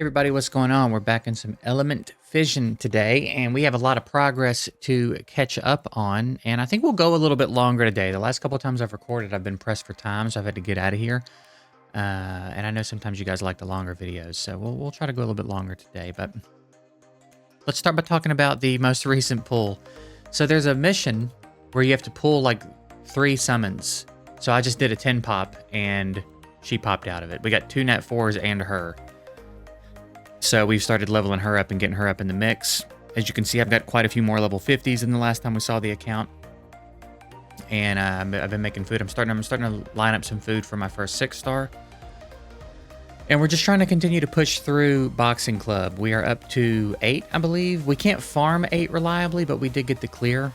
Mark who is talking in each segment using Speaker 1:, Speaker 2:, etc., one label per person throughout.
Speaker 1: Everybody, what's going on? We're back in some Element Fission today, and we have a lot of progress to catch up on, and I think we'll go a little bit longer today. The last couple of times I've recorded, I've been pressed for time, so I've had to get out of here. And I know sometimes you guys like the longer videos, so we'll try to go a little bit longer today, but let's start by talking about the most recent pull. So there's a mission where you have to pull like 3 summons. So I just did a 10 pop, and she popped out of it. We got 2 Nat 4s and her. So we've started leveling her up and getting her up in the mix. As you can see, I've got quite a few more level 50s than the last time we saw the account. And I've been making food. I'm starting to line up some food for my first 6-star. And we're just trying to continue to push through Boxing Club. We are up to 8, I believe. We can't farm 8 reliably, but we did get the clear.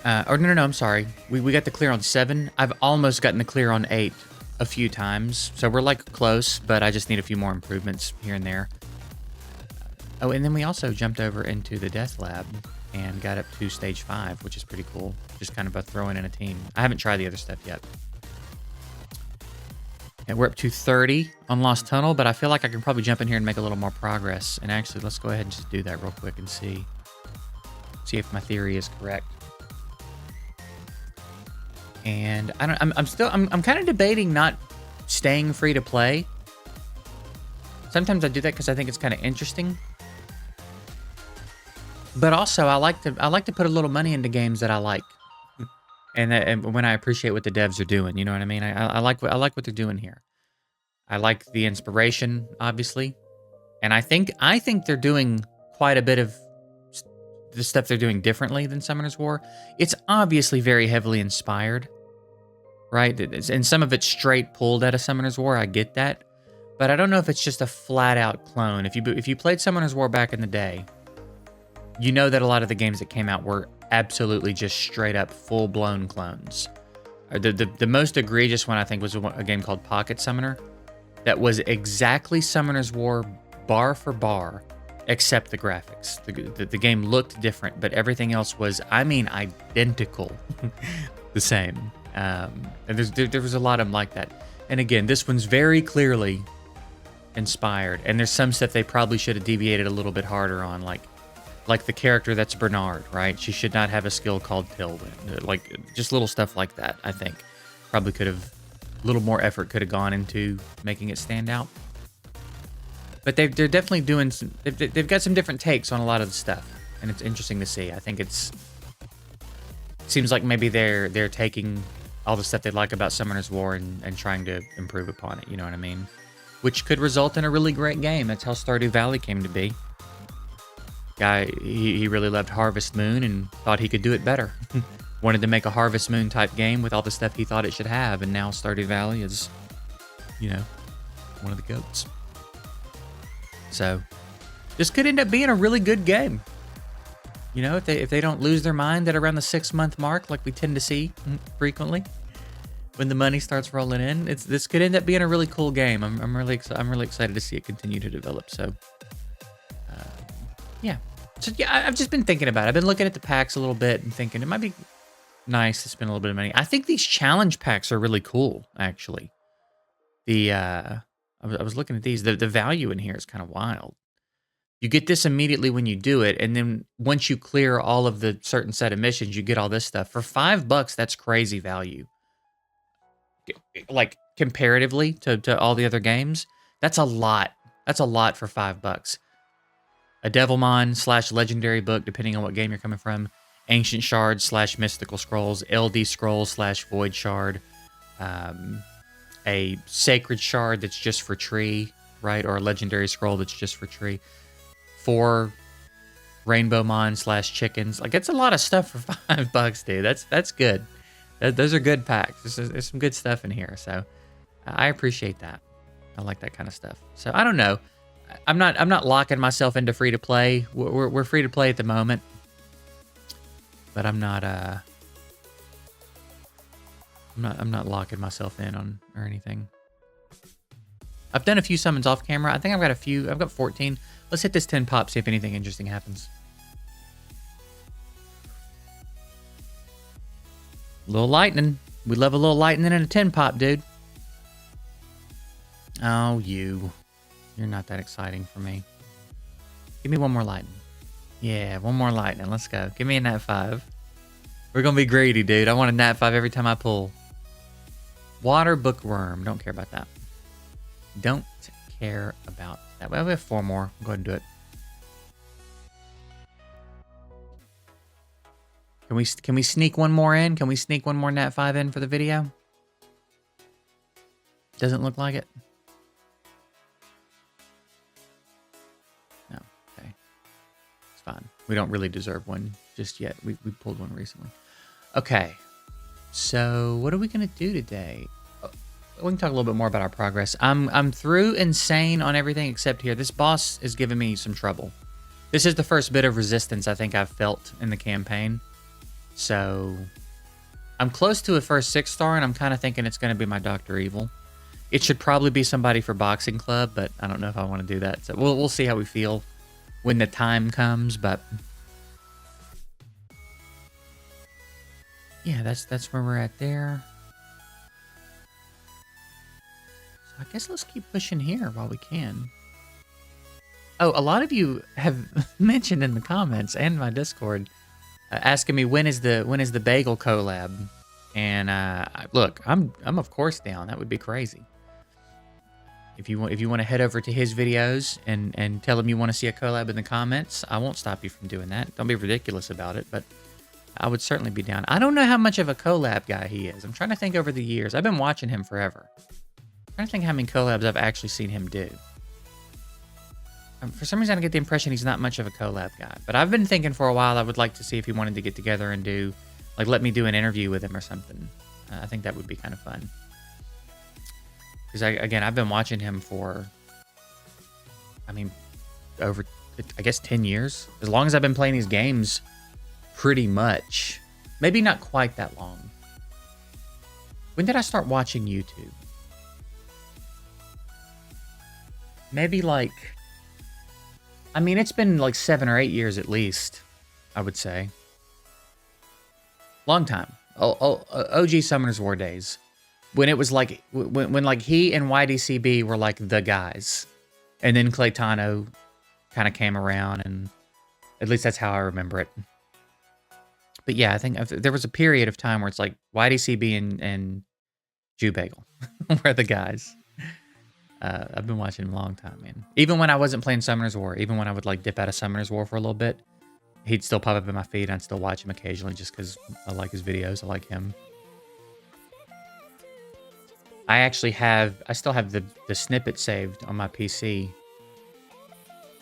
Speaker 1: No, I'm sorry. We got the clear on 7. I've almost gotten the clear on 8 a few times, so we're like close, but I just need a few more improvements here and there. Oh, and then we also jumped over into the Death Lab and got up to stage 5, which is pretty cool. Just kind of a throwing in a team. I haven't tried the other stuff yet. And we're up to 30 on Lost Tunnel, but I feel like I can probably jump in here and make a little more progress. And actually, let's go ahead and just do that real quick and see if my theory is correct. And I'm kind of debating not staying free to play. Sometimes I do that because I think it's kind of interesting. But also I like to put a little money into games that I like. And when I appreciate what the devs are doing, you know what I mean? I like what they're doing here. I like the inspiration, obviously. And I think they're doing quite a bit of the stuff they're doing differently than Summoner's War. It's obviously very heavily inspired, right? And some of it's straight pulled out of Summoner's War. I get that, but I don't know if it's just a flat-out clone. If you played Summoner's War back in the day, you know that a lot of the games that came out were absolutely just straight-up full-blown clones. The most egregious one, I think, was a game called Pocket Summoner that was exactly Summoner's War bar for bar, except the graphics. The game looked different, but everything else was, I mean, identical. The same. And there was a lot of them like that. And again, this one's very clearly inspired. And there's some stuff they probably should have deviated a little bit harder on, like the character that's Bernard, right? She should not have a skill called Tailwind. Like, just little stuff like that, I think. Probably could have, a little more effort could have gone into making it stand out. But they're definitely doing some, they've got some different takes on a lot of the stuff, and it's interesting to see. I think seems like maybe they're taking all the stuff they like about Summoner's War and trying to improve upon it, you know what I mean? Which could result in a really great game. That's how Stardew Valley came to be. Guy, he really loved Harvest Moon and thought he could do it better. Wanted to make a Harvest Moon type game with all the stuff he thought it should have, and now Stardew Valley is, you know, one of the GOATs. So, this could end up being a really good game. You know, if they don't lose their mind at around the 6-month mark, like we tend to see frequently, when the money starts rolling in, this could end up being a really cool game. I'm really excited to see it continue to develop. So, yeah. So yeah, I've just been thinking about it. I've been looking at the packs a little bit and thinking it might be nice to spend a little bit of money. I think these challenge packs are really cool, actually. I was looking at these. The value in here is kind of wild. You get this immediately when you do it, and then once you clear all of the certain set of missions, you get all this stuff. For $5, that's crazy value. Like, comparatively to all the other games, that's a lot. That's a lot for $5. A Devilmon / Legendary Book, depending on what game you're coming from. Ancient Shards / Mystical Scrolls. LD Scrolls / Void Shard. A Sacred Shard that's just for tree, right? Or a Legendary Scroll that's just for tree. 4 Rainbow Mon / Chickens. Like, it's a lot of stuff for $5, dude. That's good. Those are good packs. There's some good stuff in here, so I appreciate that. I like that kind of stuff. So I don't know. I'm not locking myself into free to play. We're free to play at the moment, but I'm not locking myself in on or anything. I've done a few summons off camera. I think I've got a few. I've got 14. Let's hit this 10 pop, see if anything interesting happens. A little lightning. We love a little lightning and a 10 pop, dude. Oh, you. You're not that exciting for me. Give me one more lightning. Yeah, one more lightning. Let's go. Give me a nat 5. We're going to be greedy, dude. I want a nat 5 every time I pull. Water bookworm. Don't care about that. Don't care about that. Well, we have 4 more. Go ahead and do it. Can we sneak one more in? Can we sneak one more nat 5 in for the video? Doesn't look like it. No. Okay. It's fine. We don't really deserve one just yet. We pulled one recently. Okay. So what are we gonna do today? We can talk a little bit more about our progress. I'm through insane on everything except here. This boss is giving me some trouble. This is the first bit of resistance I think I've felt in the campaign. So I'm close to a first 6-star, and I'm kind of thinking it's going to be my Dr. Evil. It should probably be somebody for Boxing Club, but I don't know if I want to do that. So we'll see how we feel when the time comes. But yeah, that's where we're at there. So I guess let's keep pushing here while we can. Oh, a lot of you have mentioned in the comments and my Discord asking me when is the bagel collab, and look, I'm of course down. That would be crazy. If you want to head over to his videos and tell him you want to see a collab in the comments, I won't stop you from doing that. Don't be ridiculous about it, but I would certainly be down. I don't know how much of a collab guy he is. I'm trying to think over the years. I've been watching him forever. I'm trying to think how many collabs I've actually seen him do. For some reason, I get the impression he's not much of a collab guy. But I've been thinking for a while I would like to see if he wanted to get together and do, like, let me do an interview with him or something. I think that would be kind of fun. Because, again, I've been watching him for, I mean, over, I guess, 10 years. As long as I've been playing these games, pretty much. Maybe not quite that long. When did I start watching YouTube? Maybe, like... I mean, it's been like 7 or 8 years at least, I would say. Long time. OG Summoners War days. When it was like, when like he and YDCB were like the guys. And then Claytano kind of came around, and at least that's how I remember it. But yeah, I think there was a period of time where it's like YDCB and Jew Bagel were the guys. I've been watching him a long time, man. Even when I wasn't playing Summoners War, even when I would like dip out of Summoners War for a little bit, he'd still pop up in my feed. I'd still watch him occasionally just because I like his videos. I like him. I still have the snippet saved on my PC.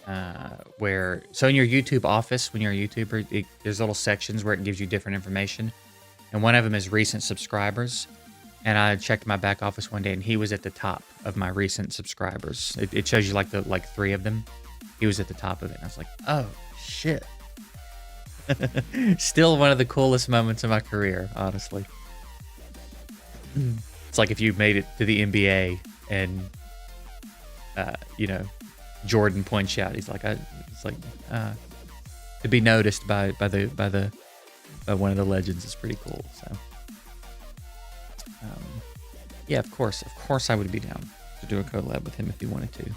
Speaker 1: So in your YouTube office, when you're a YouTuber, there's little sections where it gives you different information. And one of them is recent subscribers. And I checked my back office one day, and he was at the top of my recent subscribers. It shows you like 3 of them. He was at the top of it. And I was like, oh shit. Still one of the coolest moments of my career, honestly. It's like if you made it to the NBA and, Jordan points you out. He's like, to be noticed by one of the legends is pretty cool. So. Yeah, of course I would be down to do a collab with him if he wanted to.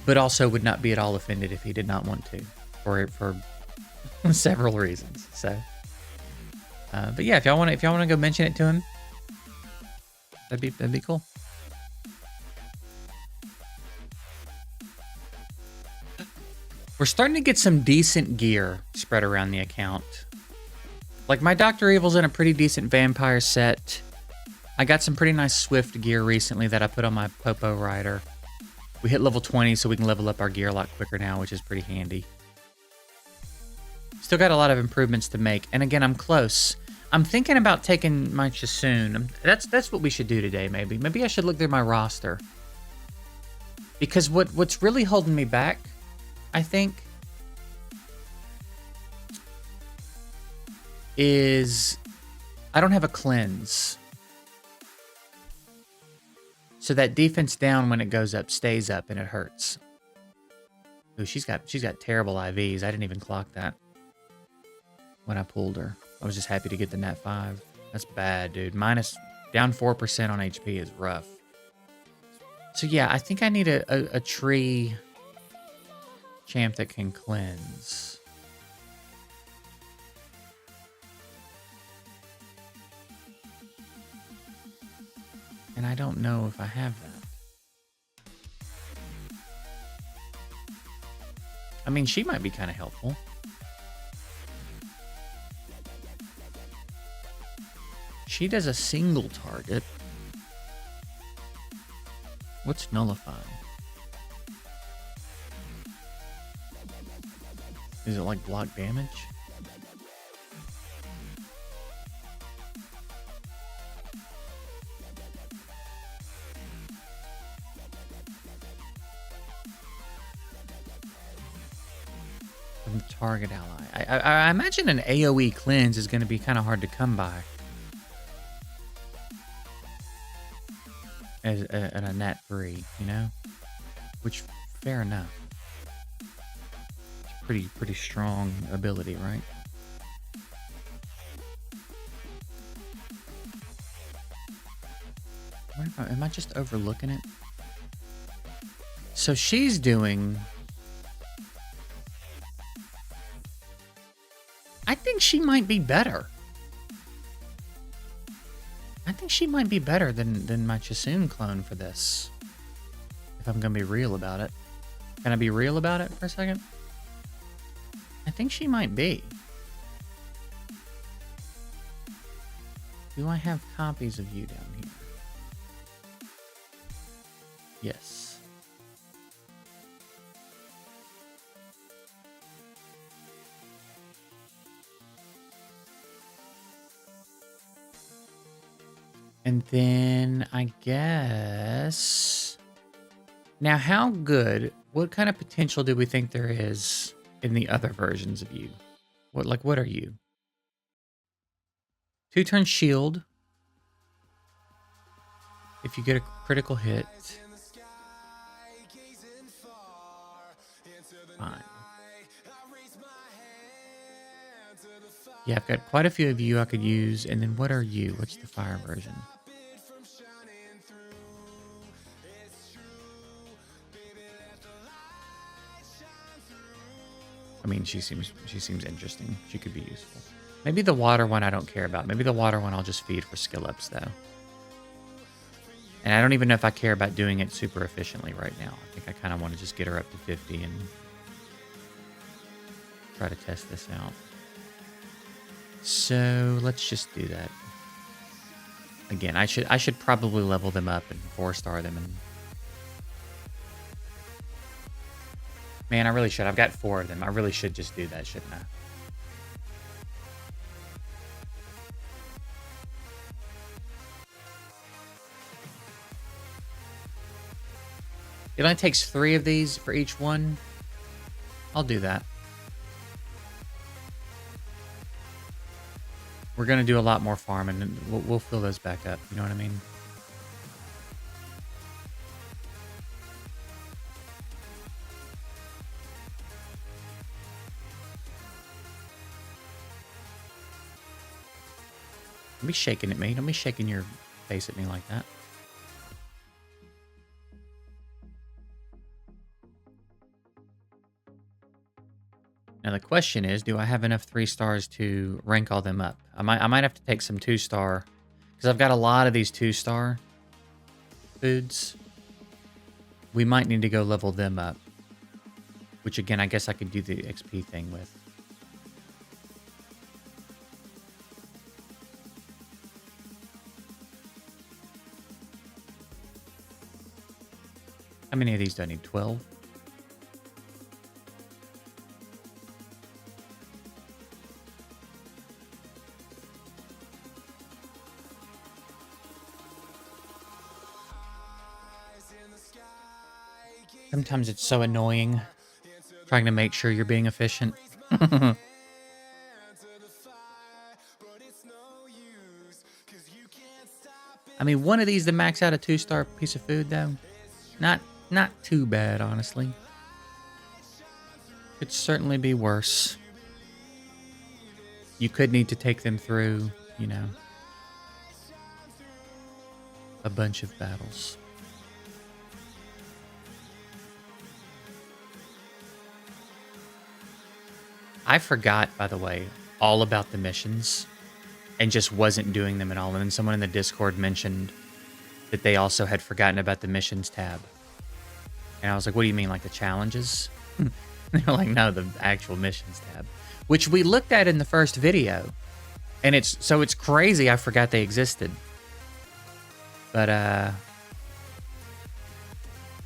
Speaker 1: But also would not be at all offended if he did not want to, for several reasons. So, but yeah, if y'all want to go mention it to him, that'd be cool. We're starting to get some decent gear spread around the account. Like, my Dr. Evil's in a pretty decent vampire set. I got some pretty nice Swift gear recently that I put on my Popo Rider. We hit level 20, so we can level up our gear a lot quicker now, which is pretty handy. Still got a lot of improvements to make, and again, I'm close. I'm thinking about taking my Chassoon. That's what we should do today, maybe. Maybe I should look through my roster. Because what's really holding me back, I think, is I don't have a cleanse. So that defense down when it goes up stays up and it hurts. Ooh, she's got terrible IVs. I didn't even clock that when I pulled her. I was just happy to get the nat 5. That's bad, dude. Down 4% on HP is rough. So yeah, I think I need a tree champ that can cleanse. And I don't know if I have that. I mean, she might be kind of helpful. She does a single target. What's nullify? Is it like block damage? From target ally. I imagine an AoE cleanse is going to be kind of hard to come by. As a nat 3, you know? Which, fair enough. It's pretty strong ability, right? Am I just overlooking it? So she's doing... I think she might be better. I think she might be better than my Chisoon clone for this. If I'm going to be real about it. Can I be real about it for a second? I think she might be. Do I have copies of you down here? Yes. And then I guess... Now, how good, what kind of potential do we think there is in the other versions of you? What are you? 2-turn shield. If you get a critical hit. Fine. Yeah, I've got quite a few of you I could use. And then what are you? What's the fire version? I mean, she seems interesting. She could be useful. Maybe the water one I don't care about. Maybe the water one I'll just feed for skill ups, though. And I don't even know if I care about doing it super efficiently right now. I think I kind of want to just get her up to 50 and try to test this out. So let's just do that. Again, I should probably level them up and 4-star them. And man, I really should. I've got 4 of them. I really should just do that, shouldn't I? It only takes 3 of these for each one. I'll do that. We're going to do a lot more farming, and we'll fill those back up. You know what I mean? Don't be shaking at me. Don't be shaking your face at me like that. Now the question is, do I have enough 3-stars to rank all them up? I might have to take some 2-star, because I've got a lot of these 2-star foods. We might need to go level them up, which again, I guess I could do the XP thing with. How many of these do I need? 12? Sometimes it's so annoying trying to make sure you're being efficient. I mean, one of these to max out a 2-star piece of food, though. Not too bad, honestly. Could certainly be worse. You could need to take them through, you know, a bunch of battles. I forgot, by the way, all about the missions and just wasn't doing them at all. And then someone in the Discord mentioned that they also had forgotten about the missions tab. And I was like, what do you mean, like the challenges? They're like, no, the actual missions tab, which we looked at in the first video. And it's crazy I forgot they existed. But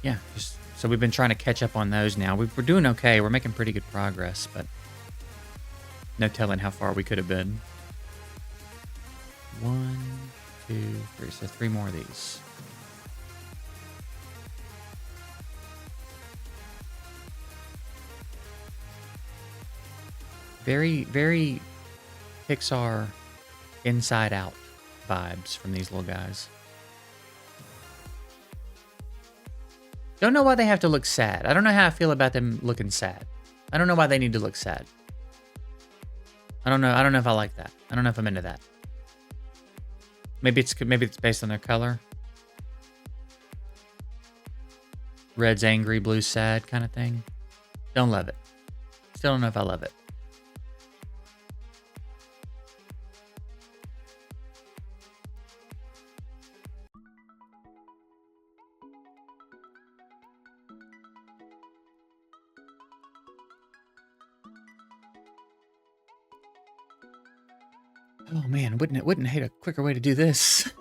Speaker 1: yeah, so we've been trying to catch up on those now. We're doing okay. We're making pretty good progress, but no telling how far we could have been. 1, 2, 3. So 3 more of these. Very, very Pixar Inside Out vibes from these little guys. Don't know why they have to look sad. I don't know how I feel about them looking sad. I don't know why they need to look sad. I don't know. I don't know if I like that. I don't know if I'm into that. Maybe it's based on their color. Red's angry, blue's sad kind of thing. Don't love it. Still don't know if I love it. Oh man, wouldn't hate a quicker way to do this.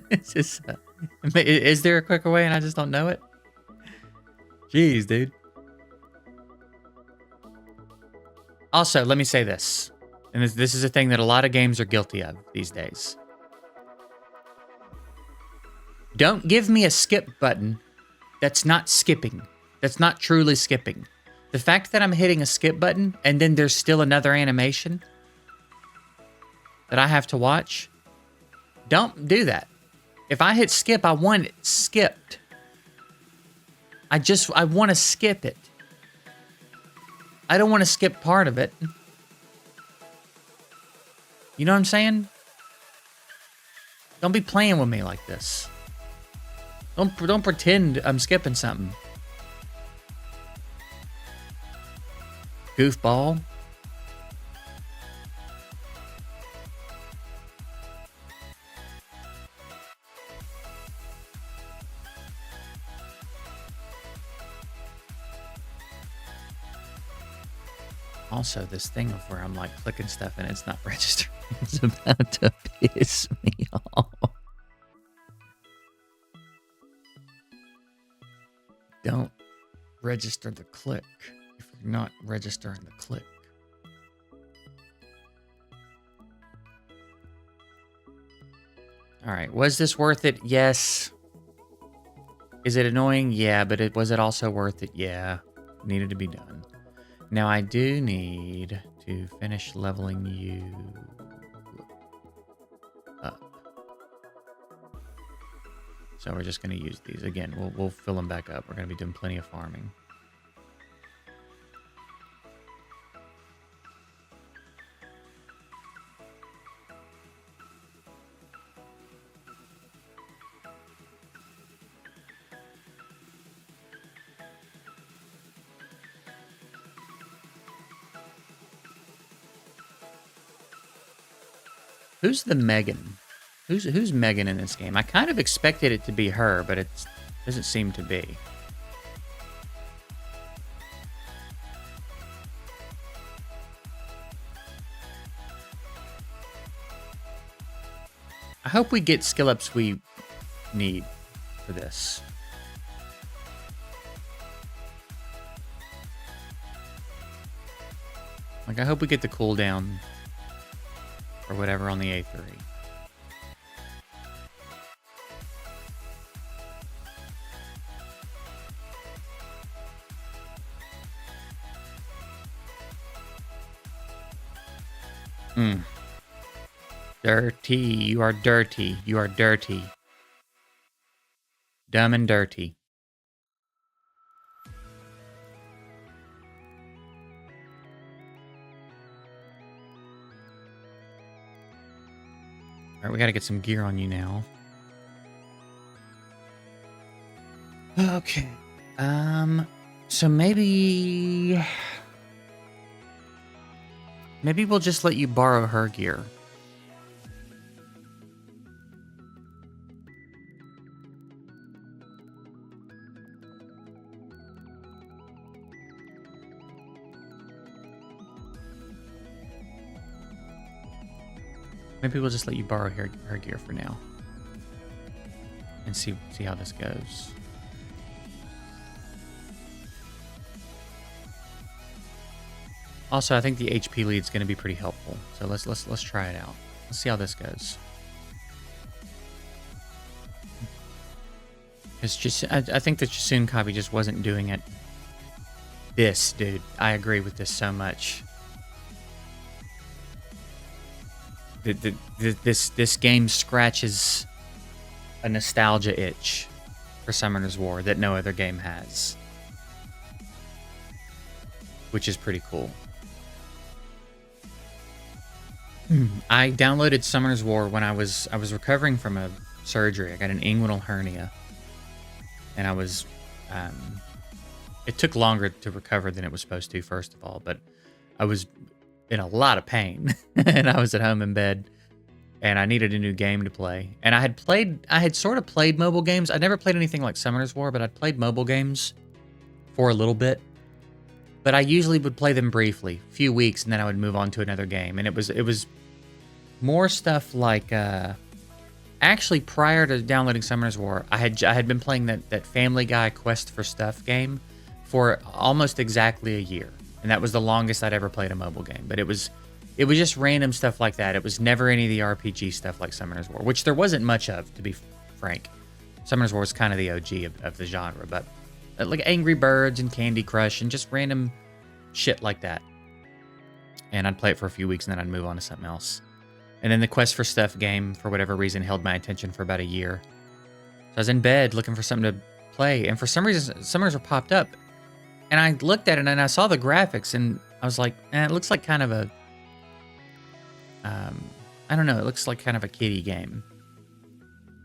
Speaker 1: It's just, is there a quicker way and I just don't know it? Jeez, dude. Also, let me say this, and this is a thing that a lot of games are guilty of these days. Don't give me a skip button that's not skipping. That's not truly skipping. The fact that I'm hitting a skip button and then there's still another animation that I have to watch, don't do that. If I hit skip, I want it skipped. I want to skip it. I don't want to skip part of it. You know what I'm saying? Don't be playing with me like this. Don't pretend I'm skipping something. Goofball. Also, this thing of where I'm like clicking stuff and it's not registering is about to piss me off. Don't register the click if you're not registering the click. All right, was this worth it? Yes. Is it annoying? Yeah, but was it also worth it? Yeah, it needed to be done. Now I do need to finish leveling you up. So we're just going to use these. Again, we'll fill them back up. We're going to be doing plenty of farming. Who's the Megan? Who's Megan in this game? I kind of expected it to be her, but it doesn't seem to be. I hope we get skill ups we need for this. Like, I hope we get the cooldown or whatever on the A3. Dirty. You are dirty. You are dirty. Dumb and dirty. All right, we got to get some gear on you now. Okay. So maybe Maybe we'll just let you borrow her gear. Maybe we'll just let you borrow her gear for now. And see how this goes. Also, I think the HP lead is going to be pretty helpful. So let's try it out. Let's see how this goes. It's just I think that Jasun Kabi just wasn't doing it. This dude, I agree with this so much. This game scratches a nostalgia itch for Summoner's War that no other game has, which is pretty cool. I downloaded Summoner's War when I was recovering from a surgery. I got an inguinal hernia, and I was it took longer to recover than it was supposed to, first of all, but I was in a lot of pain and I was at home in bed and I needed a new game to play. And I had sort of played mobile games. I never played anything like Summoner's War, but I'd played mobile games for a little bit. But I usually would play them briefly, a few weeks, and then I would move on to another game. And it was more stuff like actually prior to downloading Summoner's War, I had been playing that Family Guy Quest for Stuff game for almost exactly a year. And that was the longest I'd ever played a mobile game. But it was just random stuff like that. It was never any of the RPG stuff like Summoner's War, which there wasn't much of, to be frank. Summoner's War is kind of the OG of the genre, but like Angry Birds and Candy Crush and just random shit like that. And I'd play it for a few weeks and then I'd move on to something else. And then the Quest for Stuff game, for whatever reason, held my attention for about a year. So I was in bed looking for something to play, and for some reason, Summoner's War popped up. And I looked at it and I saw the graphics and I was like, it looks like kind of a, I don't know, it looks like kind of a kiddie game.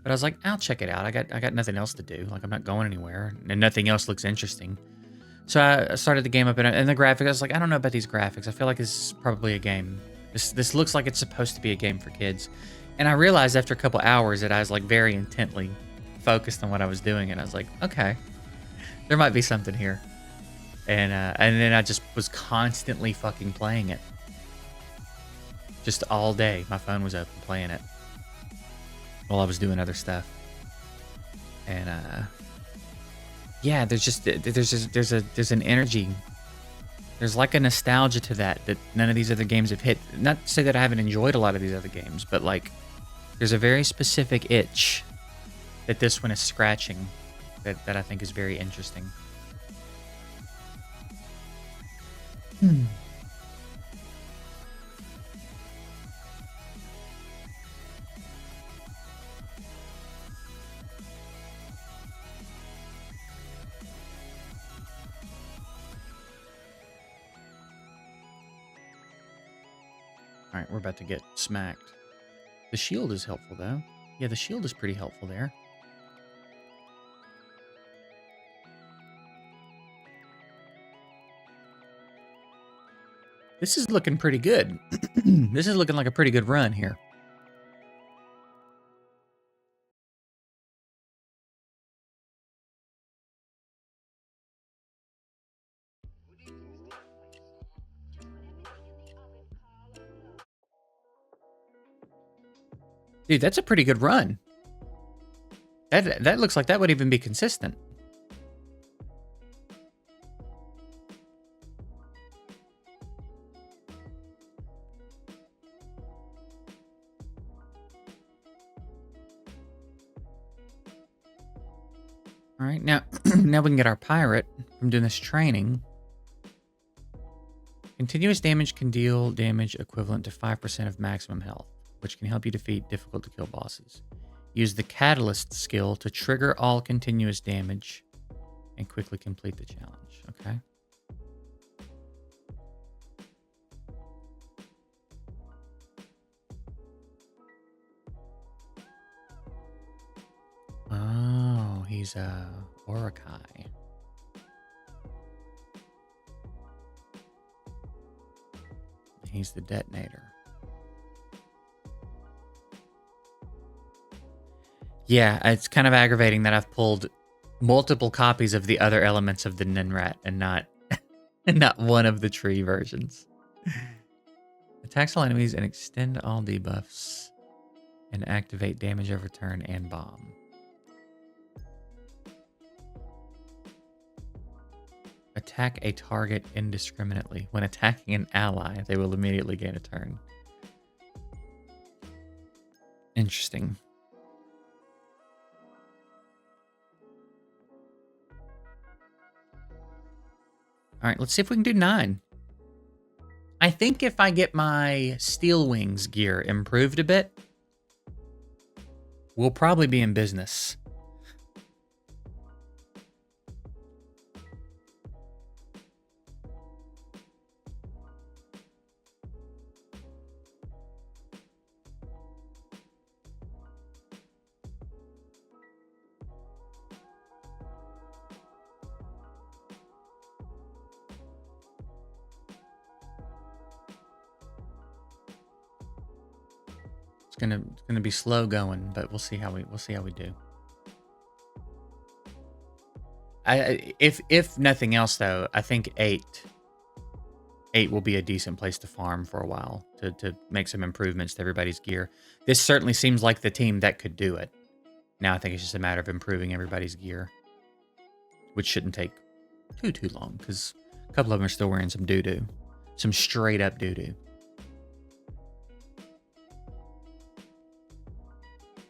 Speaker 1: But I was like, I'll check it out. I got nothing else to do. Like, I'm not going anywhere and nothing else looks interesting. So I started the game up and the graphics, I was like, I don't know about these graphics. I feel like this is probably a game. This looks like it's supposed to be a game for kids. And I realized after a couple hours that I was like very intently focused on what I was doing. And I was like, okay, there might be something here. And then I just was constantly fucking playing it. Just all day. My phone was open playing it while I was doing other stuff. And yeah, there's an energy. There's like a nostalgia to that none of these other games have hit. Not to say that I haven't enjoyed a lot of these other games, but like there's a very specific itch that this one is scratching that I think is very interesting. All right, we're about to get smacked. The shield is helpful, though. Yeah, the shield is pretty helpful there. This is looking pretty good. This is looking like a pretty good run here. Dude, that's a pretty good run. That looks like that would even be consistent. All right, now now we can get our pirate from doing this training. Continuous damage can deal damage equivalent to 5% of maximum health, which can help you defeat difficult to kill bosses. Use the Catalyst skill to trigger all continuous damage and quickly complete the challenge. Okay. Oh, he's a Orakai. he's the detonator. Yeah, it's kind of aggravating that I've pulled multiple copies of the other elements of the Ninrat and not and not one of the tree versions. Attacks all enemies and extend all debuffs and activate damage over turn and bomb. Attack a target indiscriminately. When attacking an ally, they will immediately gain a turn. Interesting. All right, let's see if we can do 9. I think if I get my Steel Wings gear improved a bit, we'll probably be in business. It's gonna be slow going, but we'll see how we do. If nothing else though, I think 8 will be a decent place to farm for a while to make some improvements to everybody's gear. This certainly seems like the team that could do it. Now I think it's just a matter of improving everybody's gear, which shouldn't take too long because a couple of them are still wearing some doo-doo, some straight up doo-doo.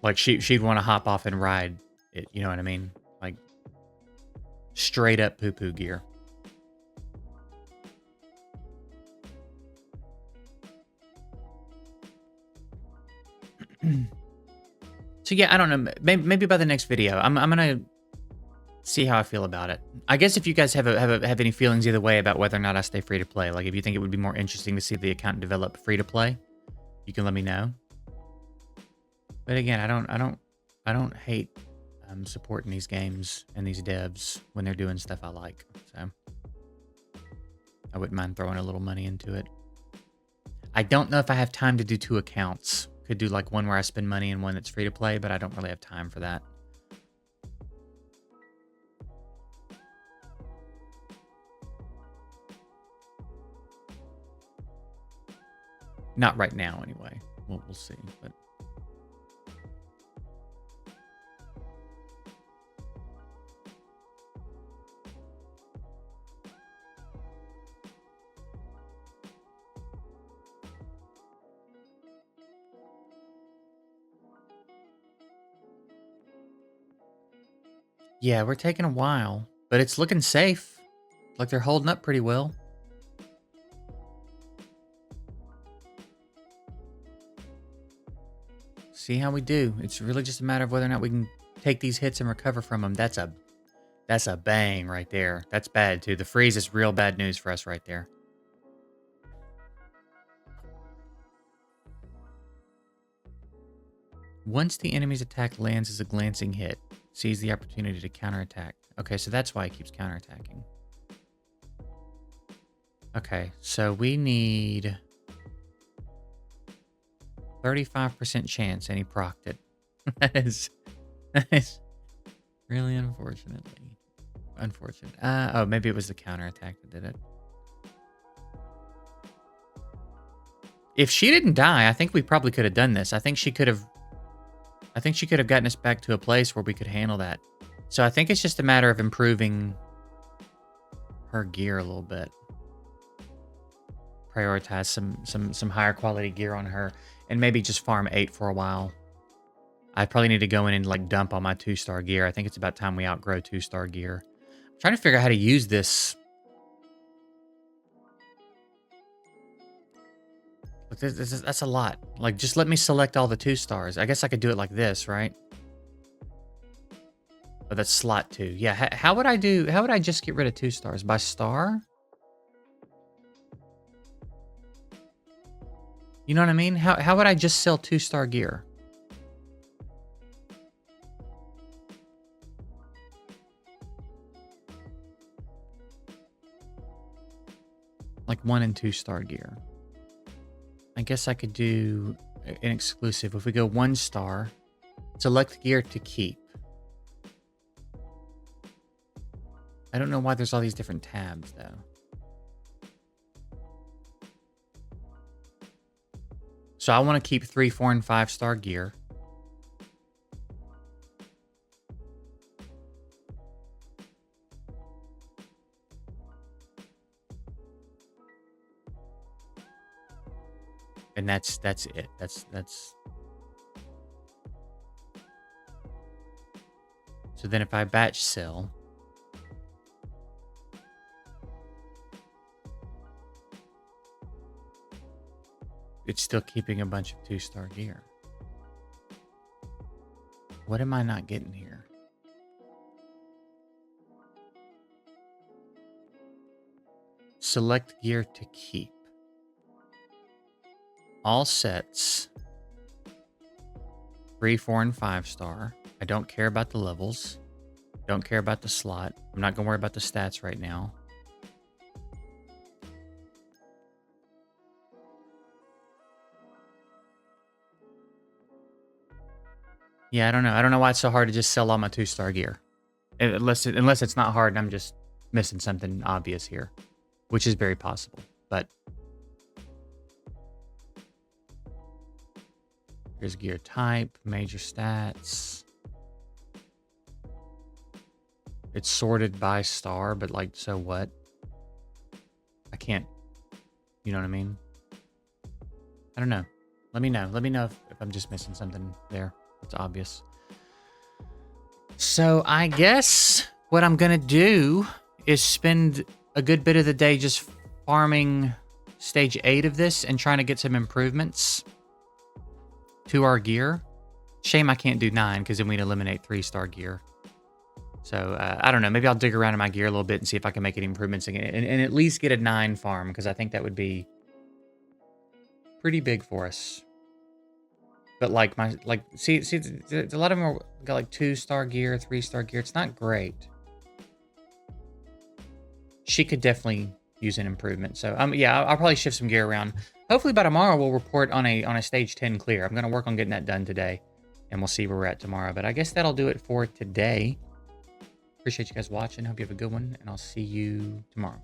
Speaker 1: Like she'd want to hop off and ride it, you know what I mean? Like straight up poo-poo gear. So yeah, I don't know. Maybe by the next video, I'm gonna see how I feel about it. I guess if you guys have any feelings either way about whether or not I stay free to play, like if you think it would be more interesting to see the account develop free to play, you can let me know. But again, I don't hate supporting these games and these devs when they're doing stuff I like. So I wouldn't mind throwing a little money into it. I don't know if I have time to do 2 accounts. Could do like one where I spend money and one that's free to play, but I don't really have time for that. Not right now, anyway. We'll see, but. Yeah, we're taking a while, but it's looking safe. Like they're holding up pretty well. See how we do. It's really just a matter of whether or not we can take these hits and recover from them. That's a bang right there. That's bad too. The freeze is real bad news for us right there. Once the enemy's attack lands as a glancing hit, seize the opportunity to counterattack. Okay, so that's why it keeps counterattacking. Okay, so we need 35% chance, and he procced it. that is really unfortunate. Oh, maybe it was the counterattack that did it. If she didn't die, I think we probably could have done this. I think she could have gotten us back to a place where we could handle that. So I think it's just a matter of improving her gear a little bit. Prioritize some higher quality gear on her, and maybe just farm 8 for a while. I probably need to go in and like dump all my 2-star gear. I think it's about time we outgrow 2-star gear. I'm trying to figure out how to use this. Look, that's a lot. Like, just let me select all the 2-stars. I guess I could do it like this, right? Oh, that's slot 2. Yeah, how would I just get rid of 2-stars? By star? You know what I mean? How would I just sell 2-star gear? Like 1 and 2-star gear. I guess I could do an exclusive. If we go 1 star, select gear to keep. I don't know why there's all these different tabs, though. So I want to keep 3, 4, and 5 star gear. And that's it. That's. So then if I batch sell, it's still keeping a bunch of 2-star gear. What am I not getting here? Select gear to keep. All sets. 3, 4, and 5 star. I don't care about the levels. Don't care about the slot. I'm not going to worry about the stats right now. Yeah, I don't know. I don't know why it's so hard to just sell all my 2-star gear. Unless it's not hard and I'm just missing something obvious here, which is very possible. But here's gear type, major stats. It's sorted by star, but like, so what? I can't, you know what I mean? I don't know. Let me know. Let me know if I'm just missing something there. It's obvious. So I guess what I'm going to do is spend a good bit of the day just farming stage 8 of this and trying to get some improvements to our gear. Shame I can't do 9 because then we'd eliminate 3-star gear. So I don't know. Maybe I'll dig around in my gear a little bit and see if I can make any improvements and at least get a 9 farm because I think that would be pretty big for us. But see, a lot of them are, got like 2-star gear, 3-star gear. It's not great. She could definitely use an improvement. So yeah, I'll probably shift some gear around. Hopefully by tomorrow we'll report on a stage 10 clear. I'm gonna work on getting that done today, and we'll see where we're at tomorrow. But I guess that'll do it for today. Appreciate you guys watching. Hope you have a good one, and I'll see you tomorrow.